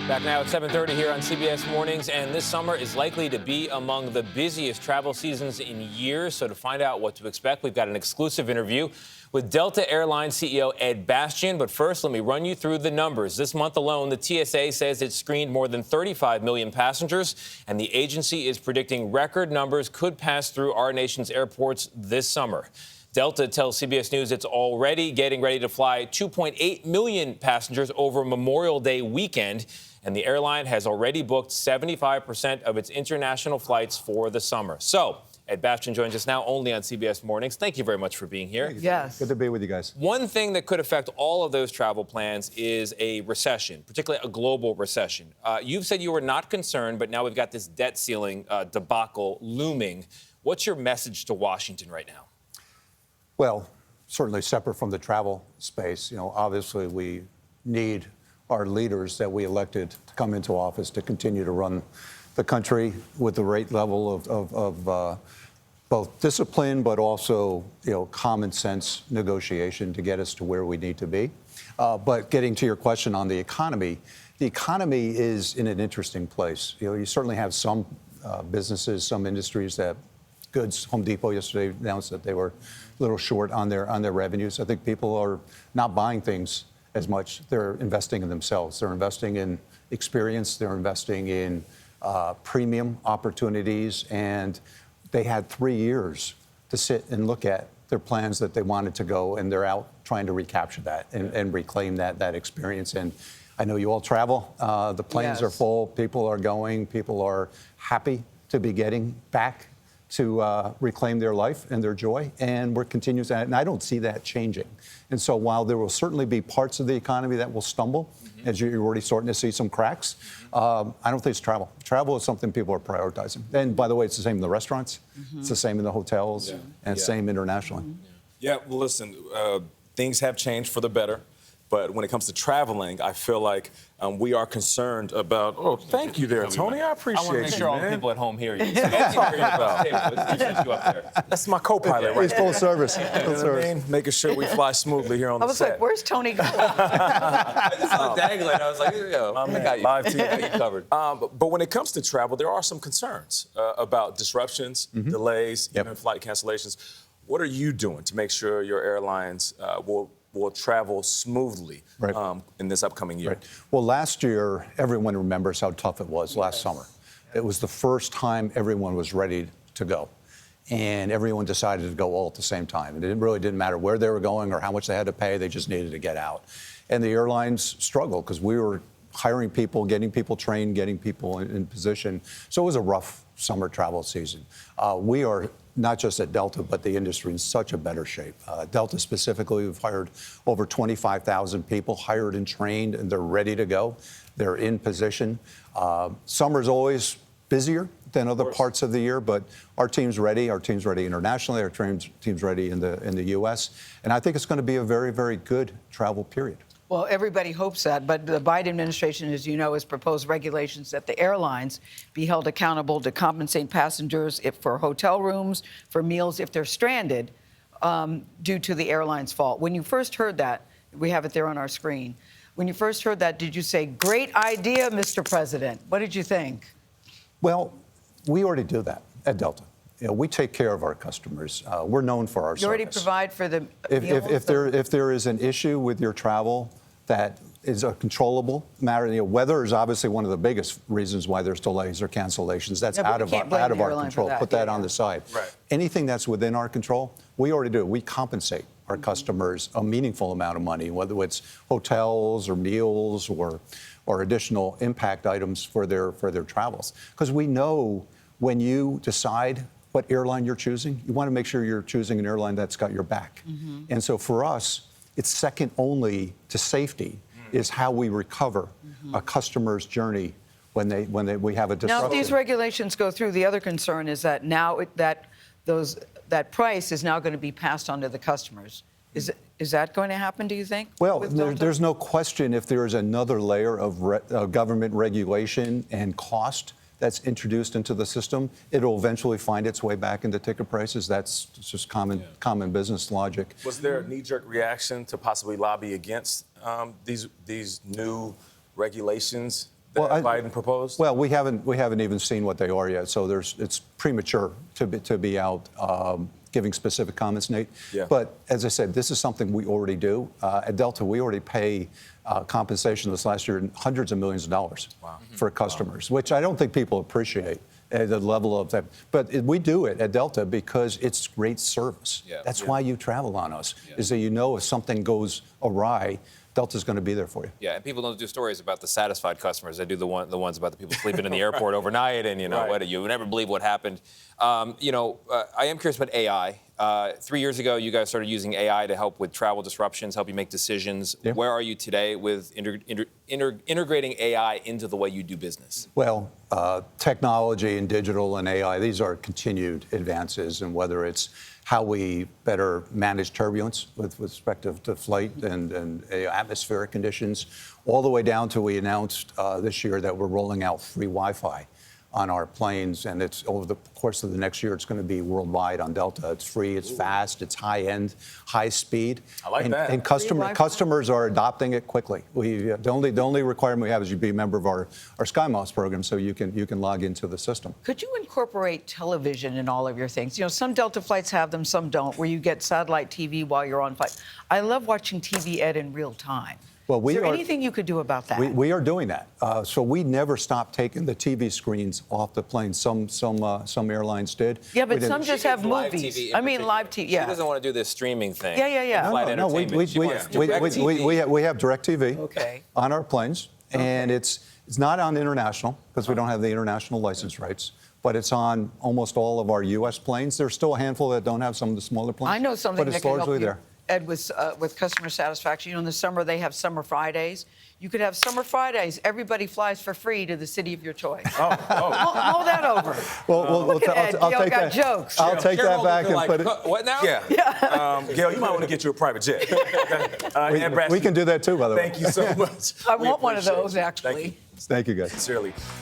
Back now at 7:30 here on CBS Mornings, and this summer is likely to be among the busiest travel seasons in years. So to find out what to expect, we've got an exclusive interview with Delta Airlines CEO Ed Bastian. But first, let me run you through the numbers. This month alone, the TSA says it screened more than 35 million passengers, and the agency is predicting record numbers could pass through our nation's airports this summer. Delta tells CBS News it's already getting ready to fly 2.8 million passengers over Memorial Day weekend, and the airline has already booked 75% of its international flights for the summer. So, Ed Bastian joins us now only on CBS Mornings. Thank you very much for being here. Yes. Good to be with you guys. One thing that could affect all of those travel plans is a recession, particularly a global recession. You've said you were not concerned, but now we've got this debt ceiling debacle looming. What's your message to Washington right now? Well, certainly separate from the travel space, obviously we need our leaders that we elected to come into office to continue to run the country with the right level of both discipline, but also, common sense negotiation to get us to where we need to be. But getting to your question on the economy is in an interesting place. You certainly have some businesses, some industries that goods. Home Depot yesterday announced that they were a little short on their revenues. I think people are not buying things as much. They're investing in themselves. They're investing in experience. They're investing in premium opportunities. And they had 3 years to sit and look at their plans that they wanted to go, and they're out trying to recapture that and reclaim that experience. And I know you all travel. The planes are full. People are going. People are happy to be getting back to reclaim their life and their joy, and we're continuing that, and I don't see that changing. And so while there will certainly be parts of the economy that will stumble, as you're already starting to see some cracks, I don't think it's travel. Travel is something people are prioritizing. And by the way, it's the same in the restaurants, it's the same in the hotels, and same internationally. Yeah, well, listen, things have changed for the better. But when it comes to traveling, I feel like we are concerned about. Oh, thank you there, Tony. I appreciate you. I want to make sure all the people at home hear you. That's my co-pilot, right? He's full service. Making sure we fly smoothly here on the set. I was like, where's Tony going? I just saw dangling. I was like, here you go. I got you. Live TV. You covered. But when it comes to travel, there are some concerns about disruptions, delays, even flight cancellations. What are you doing to make sure your airlines will travel smoothly in this upcoming year? Right. Well, last year, everyone remembers how tough it was last summer. It was the first time everyone was ready to go. And everyone decided to go all at the same time. And it really didn't matter where they were going or how much they had to pay. They just needed to get out. And the airlines struggled because we were hiring people, getting people trained, getting people in position. So it was a rough summer travel season. We are not just at Delta, but the industry in such a better shape. Delta specifically, we've hired over 25,000 people, hired and trained, and they're ready to go. They're in position. Summer's always busier than other parts of the year, but our team's ready. Our team's ready internationally. Our team's ready in the U.S. And I think it's going to be a very, very good travel period. Well, everybody hopes that, but the Biden administration, as you know, has proposed regulations that the airlines be held accountable to compensate passengers for hotel rooms, for meals if they're stranded due to the airline's fault. When you first heard that, we have it there on our screen. When you first heard that, did you say, great idea, Mr. President? What did you think? Well, we already do that at Delta. We take care of our customers. We're known for our service. You already provide for the meals? If there is an issue with your travel that is a controllable matter, weather is obviously one of the biggest reasons why there's delays or cancellations. That's out of our control. Put that on the side. Right. Anything that's within our control, we already do. We compensate our customers a meaningful amount of money, whether it's hotels or meals or additional impact items for their travels. Because we know when you decide what airline you're choosing, you want to make sure you're choosing an airline that's got your back. And so for us, it's second only to safety is how we recover a customer's journey when we have a disruption. Now, if these regulations go through, the other concern is that now that price is now going to be passed on to the customers. Is that going to happen, do you think? Well, there's no question if there is another layer of government regulation and cost that's introduced into the system, it'll eventually find its way back into ticket prices. That's just common business logic. Was there a knee-jerk reaction to possibly lobby against these new regulations Biden proposed? Well, we haven't even seen what they are yet, so it's premature to be out giving specific comments, Nate. Yeah. But as I said, this is something we already do. At Delta, we already pay compensation this last year in hundreds of millions of dollars for customers, which I don't think people appreciate. The level of that, but we do it at Delta because it's great service. Yeah. That's why you travel on us, is that you know if something goes awry, Delta's going to be there for you. Yeah, and people don't do stories about the satisfied customers. They do the ones about the people sleeping in the airport overnight, and you would never believe what happened. I am curious about AI. 3 years ago, you guys started using AI to help with travel disruptions, help you make decisions. Yeah. Where are you today with integrating AI into the way you do business? Well, technology and digital and AI, these are continued advances, and whether it's how we better manage turbulence with respect to flight and atmospheric conditions, all the way down to we announced this year that we're rolling out free Wi-Fi on our planes, and it's over the course of the next year, it's going to be worldwide on Delta. It's free, it's fast, it's high-end, high speed. I like that. And customers are adopting it quickly. The only requirement we have is you be a member of our SkyMiles program, so you can log into the system. Could you incorporate television in all of your things? You know, some Delta flights have them, some don't, where you get satellite TV while you're on flight. I love watching TV Ed in real time. Well, Is there anything you could do about that? We are doing that. So we never stopped taking the TV screens off the plane. Some airlines did. Yeah, but We didn't. some just have Live movies. TV in I mean, particular. live TV. Yeah. She doesn't want to do this streaming thing. Yeah. Flight No, entertainment. She wants direct TV. we have DirecTV Okay. on our planes, and it's not on international because we don't have the international license rights. But it's on almost all of our U.S. planes. There's still a handful that don't have some of the smaller planes. I know something but that it's can help largely you, there. Ed, with customer satisfaction. You know, in the summer they have Summer Fridays. You could have Summer Fridays. Everybody flies for free to the city of your choice. Mull that over. Well, I'll take got that. jokes. I'll take that back and put it. What now? Yeah. Gayle, you might want to get you a private jet. And Bastian, We can do that too, by the way. Thank you so much. I We want one of appreciate those, you. actually. Thank you. Thank you, guys. Sincerely.